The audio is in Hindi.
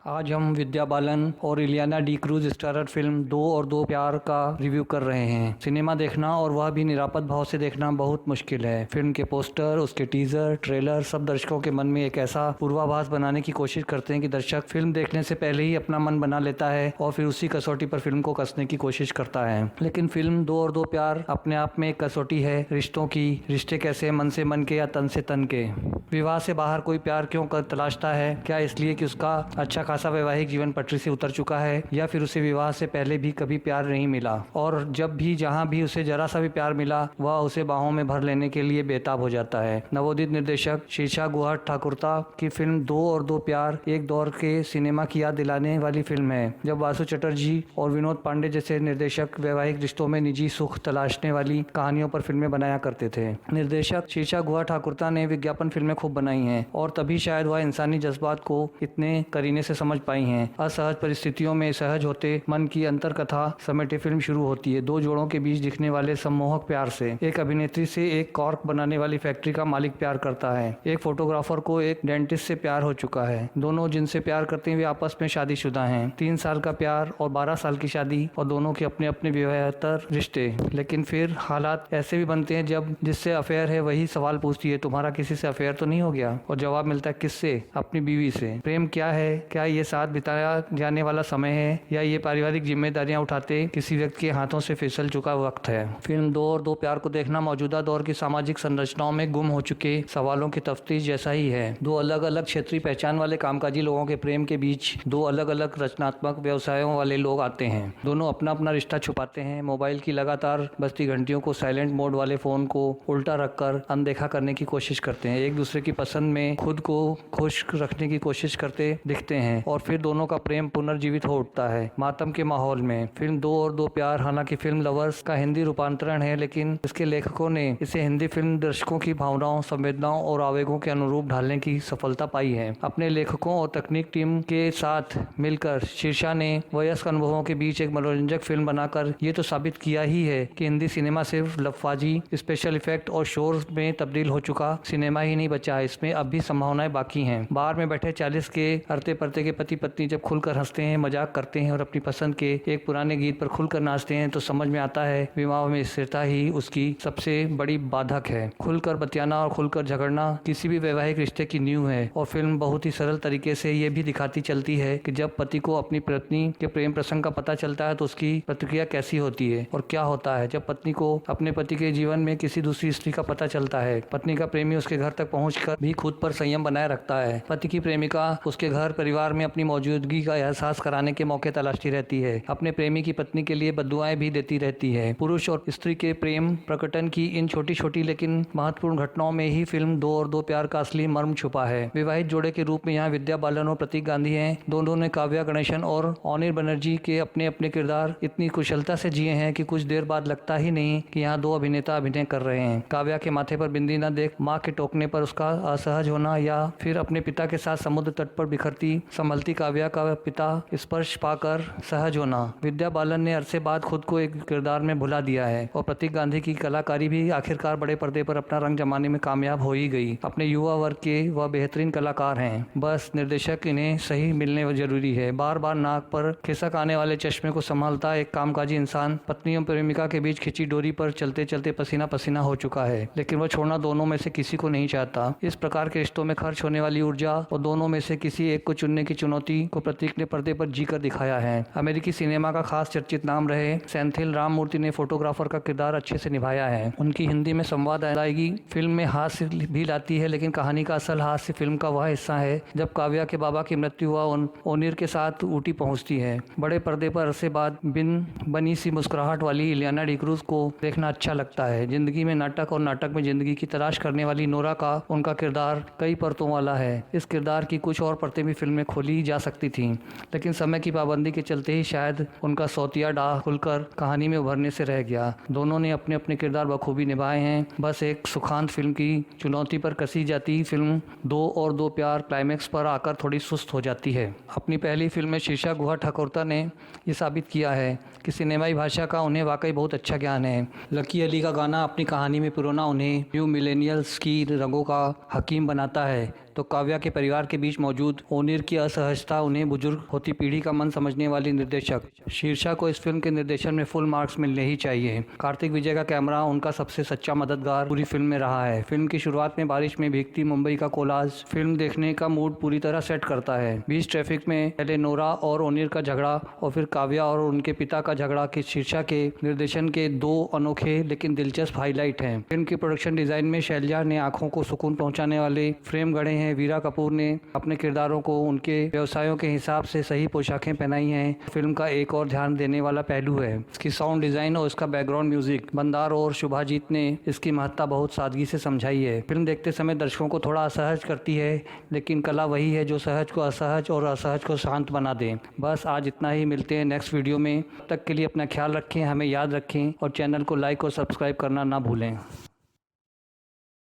आज हम विद्या बालन और Ileana D cruise starrer film दो और दो प्यार का रिव्यू कर रहे हैं। सिनेमा देखना और वह भी निरापद भाव से देखना बहुत मुश्किल है। फिल्म के पोस्टर, उसके टीजर, ट्रेलर सब दर्शकों के मन में एक ऐसा पूर्वाभास बनाने की कोशिश करते हैं कि दर्शक फिल्म देखने से पहले ही अपना मन बना लेता है और फिर उसी कसौटी पर फिल्म को कसने की कोशिश करता है। लेकिन फिल्म दो और दो प्यार अपने आप में एक कसौटी है रिश्तों की। रिश्ते कैसे, मन से मन के या तन से तन के। विवाह से बाहर कोई प्यार क्यों तलाशता है? क्या इसलिए कि उसका अच्छा खासा वैवाहिक जीवन पटरी से उतर चुका है, या फिर उसे विवाह से पहले भी कभी प्यार नहीं मिला और जब भी जहां भी उसे जरा सा भी प्यार मिला वह उसे बाहों में भर लेने के लिए बेताब हो जाता है। नवोदित निर्देशक शीर्षा गुहा ठाकुरता की फिल्म दो और दो प्यार एक दौर के सिनेमा की याद दिलाने वाली फिल्म है, जब वासु चटर्जी और विनोद पांडे जैसे निर्देशक वैवाहिक रिश्तों में निजी सुख तलाशने वाली कहानियों पर फिल्में बनाया करते थे। निर्देशक शीर्षा गुहा ठाकुरता ने विज्ञापन फिल्में खूब बनाई हैं और तभी शायद वह इंसानी जज्बात को इतने करीने से समझ पाई हैं। असहज परिस्थितियों में सहज होते मन की अंतर कथा समेटे फिल्म शुरू होती है दो जोड़ों के बीच दिखने वाले सम्मोहक प्यार से। एक अभिनेत्री से एक कॉर्क बनाने वाली फैक्ट्री का मालिक प्यार करता है। एक फोटोग्राफर को एक डेंटिस्ट से प्यार हो चुका है। दोनों जिनसे प्यार करते हैं वे आपस में शादीशुदा हैं। 3 साल का प्यार और 12 साल की शादी और दोनों के अपने अपने विवाहेतर रिश्ते। लेकिन फिर हालात ऐसे भी बनते हैं जब जिससे अफेयर है वही सवाल पूछती है, तुम्हारा किसी से अफेयर तो नहीं हो गया? और जवाब मिलता है, किससे? अपनी बीवी से। प्रेम क्या है? क्या ये साथ बिताया जाने वाला समय है या ये पारिवारिक जिम्मेदारियां उठाते किसी व्यक्ति के हाथों से फिसल चुका वक्त है? फिल्म दो और दो प्यार को देखना मौजूदा दौर की सामाजिक संरचनाओं में गुम हो चुके सवालों की तफ्तीश जैसा ही है। दो अलग अलग क्षेत्रीय पहचान वाले कामकाजी लोगों के प्रेम के बीच दो अलग अलग रचनात्मक व्यवसायों वाले लोग आते हैं। दोनों अपना अपना रिश्ता छुपाते हैं। मोबाइल की लगातार बजती घंटियों को, साइलेंट मोड वाले फोन को उल्टा रखकर अनदेखा करने की कोशिश करते हैं। एक दूसरे की पसंद में खुद को खुश रखने की कोशिश करते दिखते हैं और फिर दोनों का प्रेम पुनर्जीवित हो उठता है मातम के माहौल में। फिल्म दो और दो प्यार हालांकि फिल्म लवर्स का हिंदी रूपांतरण है, लेकिन इसके लेखकों ने इसे हिंदी फिल्म दर्शकों की भावनाओं, संवेदनाओं और आवेगों के अनुरूप ढालने की सफलता पाई है। अपने लेखकों और तकनीक टीम के साथ मिलकर शीर्षा ने वयस्क अनुभवों के बीच एक मनोरंजक फिल्म बनाकर ये तो साबित किया ही है कि हिंदी सिनेमा सिर्फ लफ्फाजी, स्पेशल इफेक्ट और शोर में तब्दील हो चुका सिनेमा ही नहीं बचा है। इसमें अब भी संभावनाएं बाकी हैं। बार में बैठे 40 के अरते परते के पति पत्नी जब खुलकर हंसते हैं, मजाक करते हैं और अपनी पसंद के एक पुराने गीत पर खुलकर नाचते हैं तो समझ में आता है विवाह में स्थिरता ही उसकी सबसे बड़ी बाधक है। खुलकर बतियाना और खुलकर झगड़ना किसी भी वैवाहिक रिश्ते की नींव है और फिल्म बहुत ही सरल तरीके से ये भी दिखाती चलती है कि जब पति को अपनी पत्नी के प्रेम प्रसंग का पता चलता है तो उसकी प्रतिक्रिया कैसी होती है और क्या होता है जब पत्नी को अपने पति के जीवन में किसी दूसरी स्त्री का पता चलता है। पत्नी का प्रेमी उसके घर तक पहुंचकर भी खुद पर संयम बनाए रखता है। पति की प्रेमिका उसके घर परिवार में अपनी मौजूदगी का एहसास कराने के मौके तलाशती रहती है। अपने प्रेमी की पत्नी के लिए बद्दुआएं भी देती रहती है। पुरुष और स्त्री के प्रेम प्रकटन की इन छोटी छोटी लेकिन महत्वपूर्ण घटनाओं में ही फिल्म दो और दो प्यार का असली मर्म छुपा है। विवाहित जोड़े के रूप में यहाँ विद्या बालन और प्रतीक गांधी हैं। दोनों ने काव्या गणेशन और ऑनिर बनर्जी के अपने अपने किरदार इतनी कुशलता से जिए हैं कि कुछ देर बाद लगता ही नहीं कि यहाँ दो अभिनेता अभिनय कर रहे हैं। काव्या के माथे पर बिंदी न देख माँ के टोकने पर उसका असहज होना या फिर अपने पिता के साथ समुद्र तट पर बिखरती संभलती काव्या का पिता स्पर्श पाकर सहज होना। विद्या बालन ने अरसे बाद खुद को एक किरदार में भुला दिया है और प्रतीक गांधी की कलाकारी भी आखिरकार बड़े पर्दे पर अपना रंग जमाने में कामयाब हो ही गई। अपने युवा वर्ग के वह बेहतरीन कलाकार हैं, बस निर्देशक इन्हें सही मिलने जरूरी है। बार बार नाक पर खिसक आने वाले चश्मे को संभालता एक कामकाजी इंसान पत्नी और प्रेमिका के बीच खिंची डोरी पर चलते चलते पसीना पसीना हो चुका है, लेकिन वह छोड़ना दोनों में से किसी को नहीं चाहता। इस प्रकार के रिश्तों में खर्च होने वाली ऊर्जा और दोनों में से किसी एक को चुनने की चुनौती को प्रतीक ने पर्दे पर जीकर दिखाया है। अमेरिकी सिनेमा का खास चर्चित नाम रहे सेंथिल राममूर्ति ने फोटोग्राफर का किरदार अच्छे से निभाया है। उनकी हिंदी में संवाद अदायगी फिल्म में हास्य भी लाती है, लेकिन कहानी का असल हास्य फिल्म का वह हिस्सा है जब काव्या के बाबा की मृत्यु हुआ ओनिर के साथ ऊटी पहुंचती है। बड़े पर्दे पर अरसे बाद बिन बनी सी मुस्कुराहट वाली इलियाना डी क्रूज को देखना अच्छा लगता है। जिंदगी में नाटक और नाटक में जिंदगी की तलाश करने वाली नोरा का उनका किरदार कई परतों वाला है। इस किरदार की कुछ और परतें भी फिल्म में खोली जा सकती थीं, लेकिन समय की पाबंदी के चलते ही शायद उनका सौतिया डाह खुलकर कहानी में उभरने से रह गया। दोनों ने अपने अपने किरदार बखूबी निभाए हैं। बस एक सुखांत फिल्म की चुनौती पर कसी जाती फिल्म दो और दो प्यार क्लाइमैक्स पर आकर थोड़ी सुस्त हो जाती है। अपनी पहली फिल्म में शीर्षा गुहा ठाकुरता ने ये साबित किया है कि सिनेमाई भाषा का उन्हें वाकई बहुत अच्छा ज्ञान है। लकी अली का गाना अपनी कहानी में पुरोना उन्हें न्यू मिलेनियल्स की रंगों का हकीम बनाता है। तो काव्या के परिवार के बीच मौजूद ओनिर की असहजता उन्हें बुजुर्ग होती पीढ़ी का मन समझने वाली निर्देशक शीर्षा को इस फिल्म के निर्देशन में फुल मार्क्स मिलने ही चाहिए। कार्तिक विजय का कैमरा उनका सबसे सच्चा मददगार पूरी फिल्म में रहा है। फिल्म की शुरुआत में बारिश में भीगती मुंबई का कोलाज फिल्म देखने का मूड पूरी तरह सेट करता है। बीच ट्रैफिक में पहले नोरा और ओनिर का झगड़ा और फिर काव्या और उनके पिता का झगड़ा की शीर्षा के निर्देशन के दो अनोखे लेकिन दिलचस्प हाईलाइट हैं। फिल्म की प्रोडक्शन डिजाइन में शैलजा ने आंखों को सुकून पहुंचाने वाले फ्रेम गढ़े हैं। वीरा कपूर ने अपने किरदारों को उनके व्यवसायों के हिसाब से सही पोशाकें पहनाई हैं। फिल्म का एक और ध्यान देने वाला पहलू है इसकी साउंड डिजाइन और इसका बैकग्राउंड म्यूजिक। बंदार और शुभाजीत ने इसकी महत्ता बहुत सादगी से समझाई है। फिल्म देखते समय दर्शकों को थोड़ा असहज करती है, लेकिन कला वही है जो सहज को असहज और असहज को शांत बना दे। बस आज इतना ही, मिलते हैं नेक्स्ट वीडियो में। तब तक के लिए अपना ख्याल रखें, हमें याद रखें और चैनल को लाइक और सब्सक्राइब करना ना भूलें।